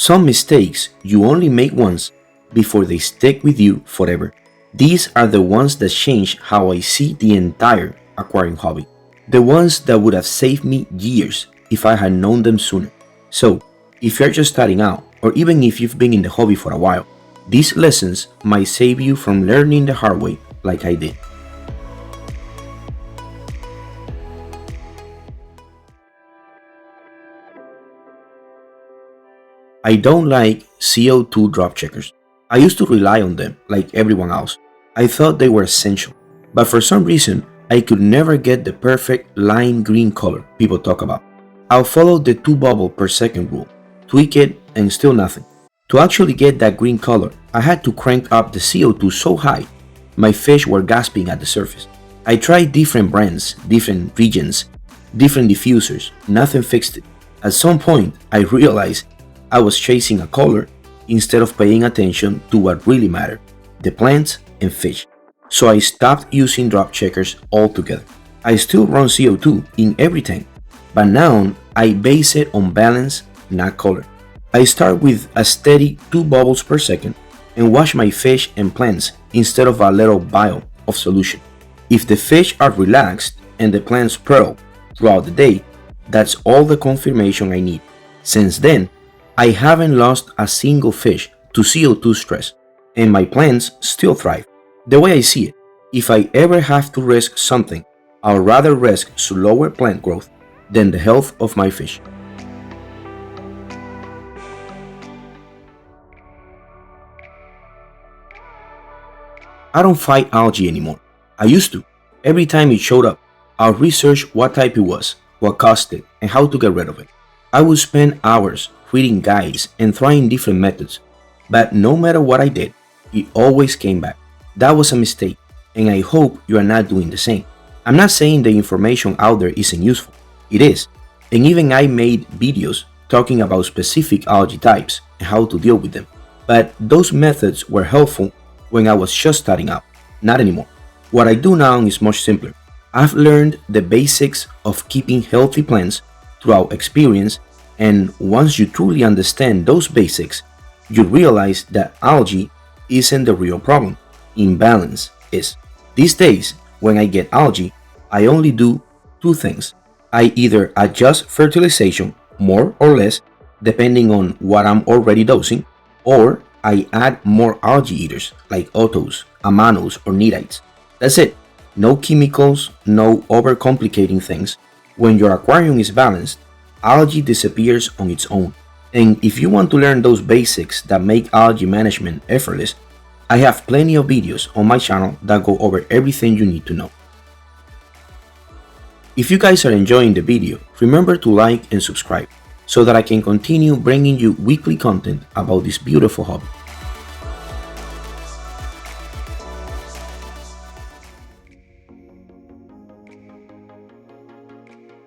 Some mistakes you only make once before they stick with you forever. These are the ones that change how I see the entire aquarium hobby. The ones that would have saved me years if I had known them sooner. So, if you're just starting out, or even if you've been in the hobby for a while, these lessons might save you from learning the hard way like I did. I don't like CO2 drop checkers. I used to rely on them like everyone else. I thought they were essential, but for some reason, I could never get the perfect lime green color people talk about. I'll follow the 2 bubble per second rule, tweak it, and still nothing. To actually get that green color, I had to crank up the CO2 so high, my fish were gasping at the surface. I tried different brands, different regions, different diffusers, nothing fixed it. At some point, I realized I was chasing a color instead of paying attention to what really mattered, the plants and fish. So I stopped using drop checkers altogether. I still run CO2 in every tank, but now I base it on balance, not color. I start with a steady 2 bubbles per second and wash my fish and plants instead of a little vial of solution. If the fish are relaxed and the plants pearl throughout the day, that's all the confirmation I need. Since then, I haven't lost a single fish to CO2 stress, and my plants still thrive. The way I see it, if I ever have to risk something, I'll rather risk slower plant growth than the health of my fish. I don't fight algae anymore. I used to. Every time it showed up, I'll research what type it was, what caused it, and how to get rid of it. I would spend hours reading guides and trying different methods, but no matter what I did, it always came back. That was a mistake, and I hope you are not doing the same. I'm not saying the information out there isn't useful. It is, and even I made videos talking about specific algae types and how to deal with them. But those methods were helpful when I was just starting out, not anymore. What I do now is much simpler. I've learned the basics of keeping healthy plants throughout experience, and once you truly understand those basics, you realize that algae isn't the real problem. Imbalance is. These days, when I get algae, I only do 2 things. I either adjust fertilization more or less depending on what I'm already dosing, or I add more algae eaters like autos, amanos, or nerites. That's it. No chemicals, no overcomplicating things. When your aquarium is balanced, algae disappears on its own. And if you want to learn those basics that make algae management effortless, I have plenty of videos on my channel that go over everything you need to know. If you guys are enjoying the video, remember to like and subscribe so that I can continue bringing you weekly content about this beautiful hobby.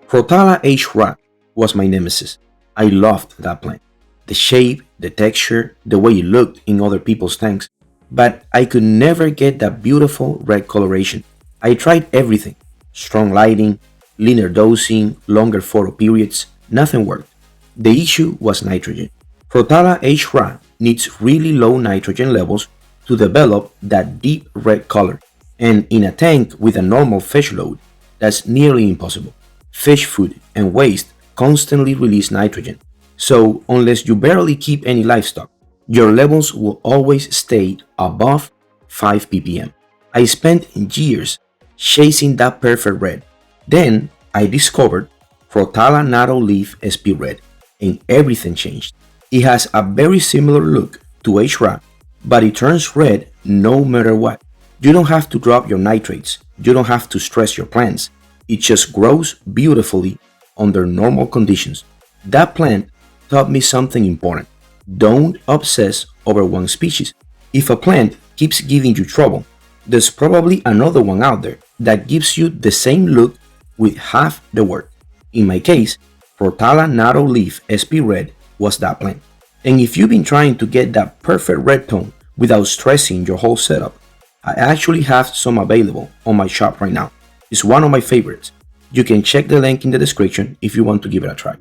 Rotala H. Rat was my nemesis. I loved that plant. The shape, the texture, the way it looked in other people's tanks, but I could never get that beautiful red coloration. I tried everything, strong lighting, linear dosing, longer photo periods, nothing worked. The issue was nitrogen. Rotala H. Rat needs really low nitrogen levels to develop that deep red color, and in a tank with a normal fish load, that's nearly impossible. Fish food and waste constantly release nitrogen, so unless you barely keep any livestock, your levels will always stay above 5 ppm. I spent years chasing that perfect red. Then I discovered Rotala Narrow Leaf SP Red, and everything changed. It has a very similar look to H-Rat, but it turns red no matter what. You don't have to drop your nitrates, you don't have to stress your plants. It just grows beautifully under normal conditions. That plant taught me something important. Don't obsess over one species. If a plant keeps giving you trouble, there's probably another one out there that gives you the same look with half the work. In my case, Rotala Narrow Leaf SP Red was that plant. And if you've been trying to get that perfect red tone without stressing your whole setup, I actually have some available on my shop right now. It's one of my favorites. You can check the link in the description if you want to give it a try.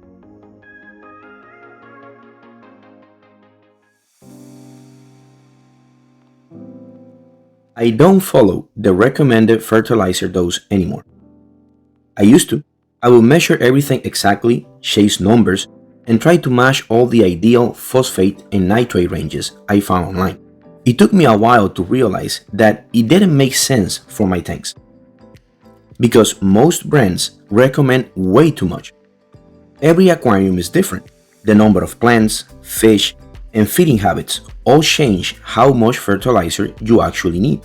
I don't follow the recommended fertilizer dose anymore. I used to. I will measure everything exactly, chase numbers, and try to match all the ideal phosphate and nitrate ranges I found online. It took me a while to realize that it didn't make sense for my tanks, because most brands recommend way too much. Every aquarium is different. The number of plants, fish, and feeding habits all change how much fertilizer you actually need.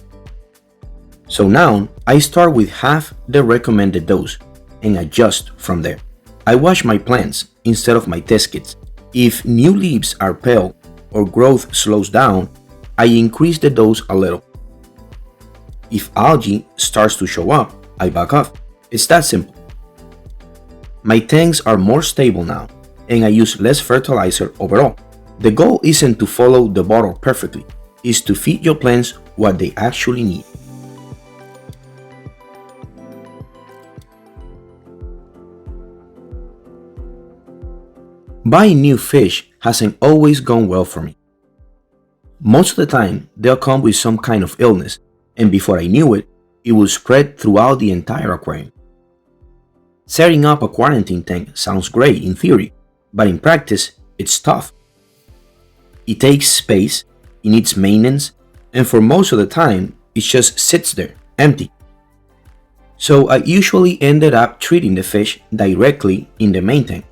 So now I start with half the recommended dose and adjust from there. I wash my plants instead of my test kits. If new leaves are pale or growth slows down, I increase the dose a little. If algae starts to show up, I back off. It's that simple. My tanks are more stable now, and I use less fertilizer overall. The goal isn't to follow the bottle perfectly, it's to feed your plants what they actually need. Buying new fish hasn't always gone well for me. Most of the time, they'll come with some kind of illness, and before I knew it, it would spread throughout the entire aquarium. Setting up a quarantine tank sounds great in theory, but in practice, it's tough. It takes space, it needs maintenance, and for most of the time, it just sits there, empty. So I usually ended up treating the fish directly in the main tank.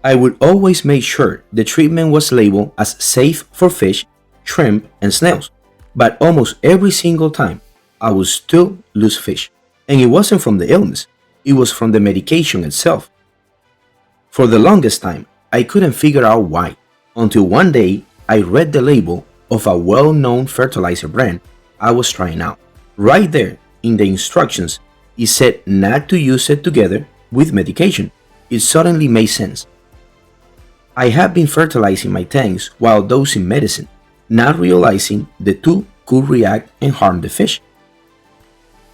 I would always make sure the treatment was labeled as safe for fish, shrimp, and snails, but almost every single time, I would still lose fish. And it wasn't from the illness, it was from the medication itself. For the longest time, I couldn't figure out why, until one day I read the label of a well-known fertilizer brand I was trying out. Right there in the instructions, it said not to use it together with medication. It suddenly made sense. I have been fertilizing my tanks while dosing medicine, not realizing the two could react and harm the fish.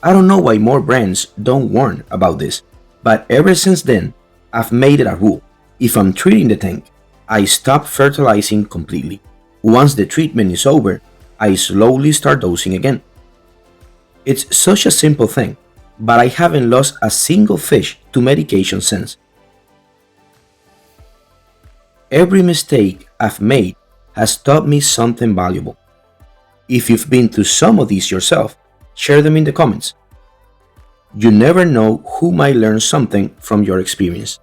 I don't know why more brands don't warn about this, but ever since then, I've made it a rule. If I'm treating the tank, I stop fertilizing completely. Once the treatment is over, I slowly start dosing again. It's such a simple thing, but I haven't lost a single fish to medication since. Every mistake I've made has taught me something valuable. If you've been through some of these yourself, share them in the comments. You never know who might learn something from your experience.